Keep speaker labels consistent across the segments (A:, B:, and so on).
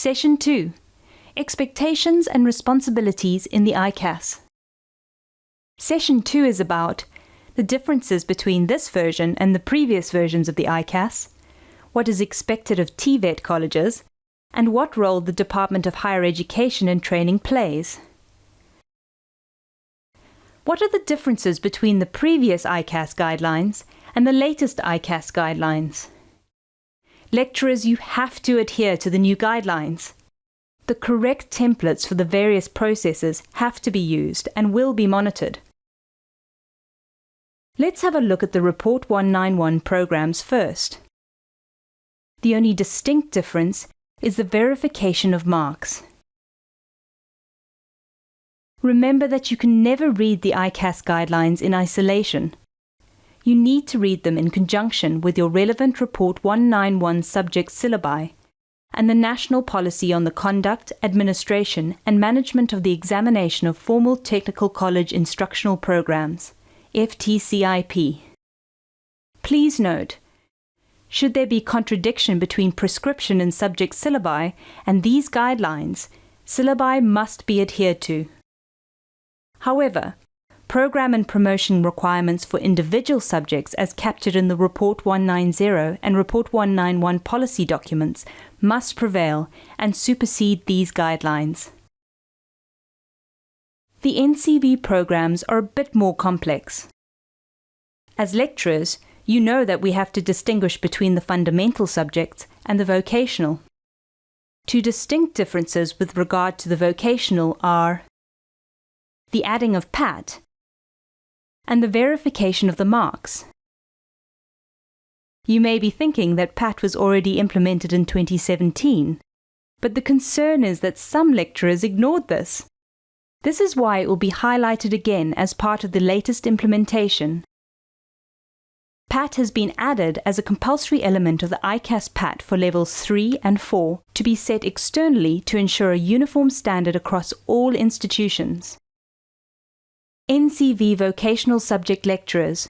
A: Session 2. Expectations and Responsibilities in the ICASS. Session 2 is about the differences between this version and the previous versions of the ICASS, what is expected of TVET colleges, and what role the Department of Higher Education and Training plays. What are the differences between the previous ICASS guidelines and the latest ICASS guidelines? Lecturers, you have to adhere to the new guidelines. The correct templates for the various processes have to be used and will be monitored. Let's have a look at the Report 191 programs first. The only distinct difference is the verification of marks. Remember that you can never read the ICASS guidelines in isolation. You need to read them in conjunction with your relevant Report 191 subject syllabi and the National Policy on the Conduct, Administration and Management of the Examination of Formal Technical College Instructional Programs, FTCIP. Please note, should there be contradiction between prescription and subject syllabi and these guidelines, syllabi must be adhered to. However, program and promotion requirements for individual subjects as captured in the Report 190 and Report 191 policy documents must prevail and supersede these guidelines. The Ncv programs are a bit more complex. As lecturers, you know that we have to distinguish between the fundamental subjects and the vocational. Two distinct differences with regard to the vocational are the adding of PAT and the verification of the marks. You may be thinking that PAT was already implemented in 2017, but the concern is that some lecturers ignored this. This is why it will be highlighted again as part of the latest implementation. PAT has been added as a compulsory element of the ICASS PAT for levels 3 and 4 to be set externally to ensure a uniform standard across all institutions. Ncv vocational subject lecturers,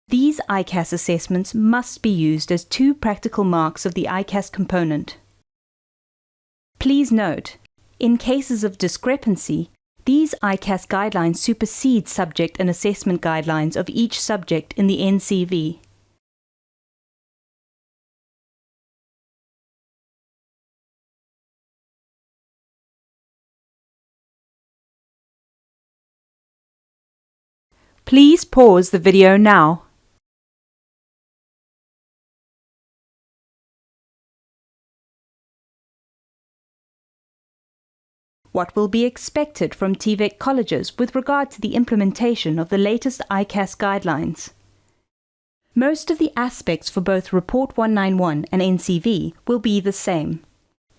A: these ICASS assessments must be used as 2 practical marks of the ICASS component. Please note, in cases of discrepancy, these ICASS guidelines supersede subject and assessment guidelines of each subject in the Ncv. Please pause the video now. What will be expected from TVET colleges with regard to the implementation of the latest ICASS guidelines? Most of the aspects for both Report 191 and Ncv will be the same,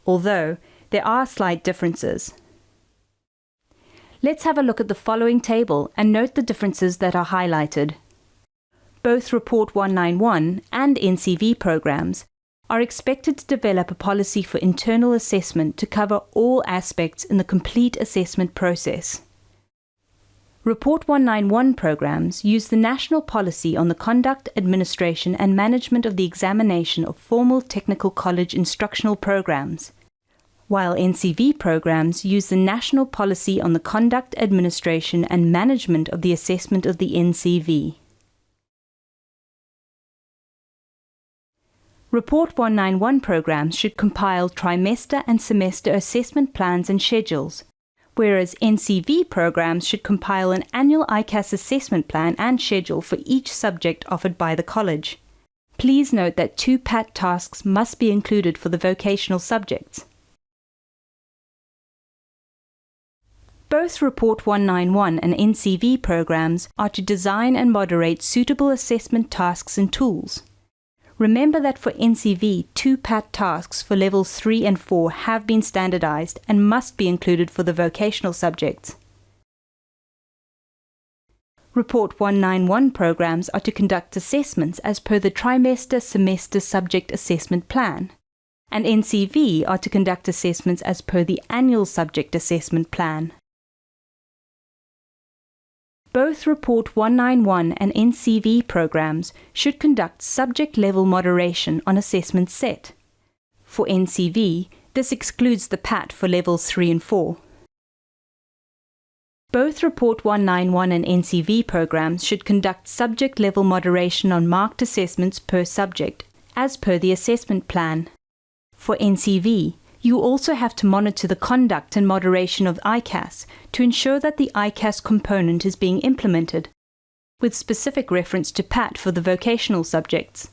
A: although there are slight differences. Let's have a look at the following table and note the differences that are highlighted. Both Report 191 and Ncv programs are expected to develop a policy for internal assessment to cover all aspects in the complete assessment process. Report 191 programs use the National Policy on the Conduct, Administration and Management of the Examination of Formal Technical College Instructional Programs, while Ncv programs use the National Policy on the Conduct, Administration and Management of the Assessment of the Ncv. Report 191 programs should compile trimester and semester assessment plans and schedules, whereas Ncv programs should compile an annual ICASS assessment plan and schedule for each subject offered by the college. Please note that 2 PAT tasks must be included for the vocational subjects. Both Report 191 and Ncv programs are to design and moderate suitable assessment tasks and tools. Remember that for Ncv, 2 PAT tasks for levels 3 and 4 have been standardized and must be included for the vocational subjects. Report 191 programs are to conduct assessments as per the trimester-semester subject assessment plan, and Ncv are to conduct assessments as per the annual subject assessment plan. Both Report 191 and Ncv programs should conduct subject-level moderation on assessment set. For Ncv, This excludes the PAT for levels 3 and 4. Both Report 191 and Ncv programs should conduct subject-level moderation on marked assessments per subject, as per the assessment plan. For Ncv, you also have to monitor the conduct and moderation of ICASS to ensure that the ICASS component is being implemented, with specific reference to PAT for the vocational subjects.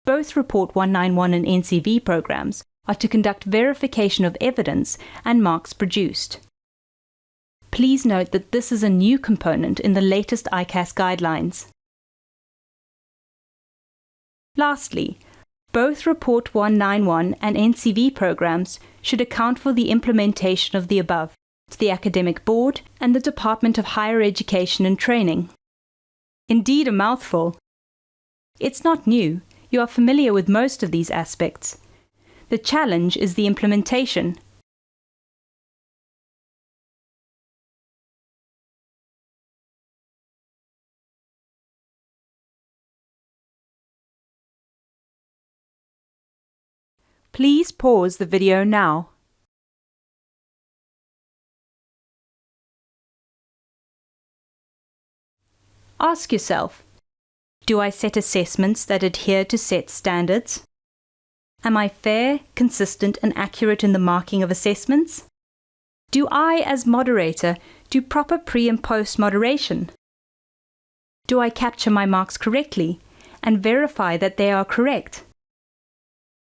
A: Both Report 191 and Ncv programs are to conduct verification of evidence and marks produced. Please note that this is a new component in the latest ICASS guidelines. Lastly, both Report 191 and Ncv programs should account for the implementation of the above to the Academic Board and the Department of Higher Education and Training. Indeed a mouthful. It's not new. You are familiar with most of these aspects. The challenge is the implementation. Please pause the video now. Ask yourself, do I set assessments that adhere to set standards? Am I fair, consistent, and accurate in the marking of assessments? Do I, as moderator, do proper pre- and post-moderation? Do I capture my marks correctly and verify that they are correct?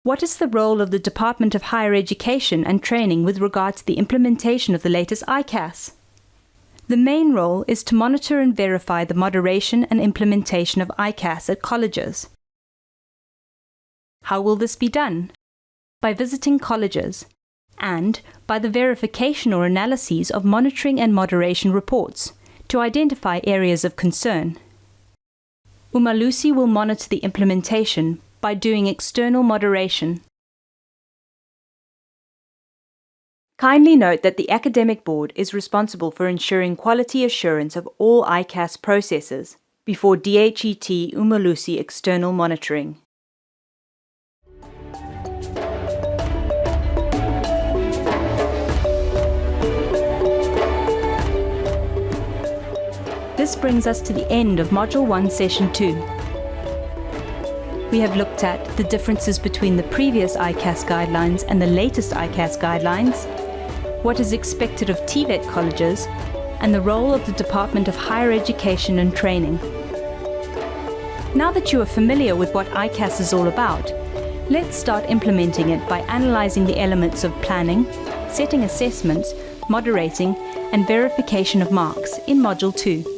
A: What is the role of the Department of Higher Education and Training with regard to the implementation of the latest ICASS? The main role is to monitor and verify the moderation and implementation of ICASS at colleges. How will this be done? By visiting colleges and by the verification or analyses of monitoring and moderation reports to identify areas of concern. Umalusi will monitor the implementation by doing external moderation. Kindly note that the Academic Board is responsible for ensuring quality assurance of all ICASS processes before DHET Umalusi external monitoring. This brings us to the end of Module 1, Session 2. We have looked at the differences between the previous ICASS guidelines and the latest ICASS guidelines, what is expected of TVET colleges, and the role of the Department of Higher Education and Training. Now that you are familiar with what ICASS is all about, let's start implementing it by analyzing the elements of planning, setting assessments, moderating, and verification of marks in Module 2.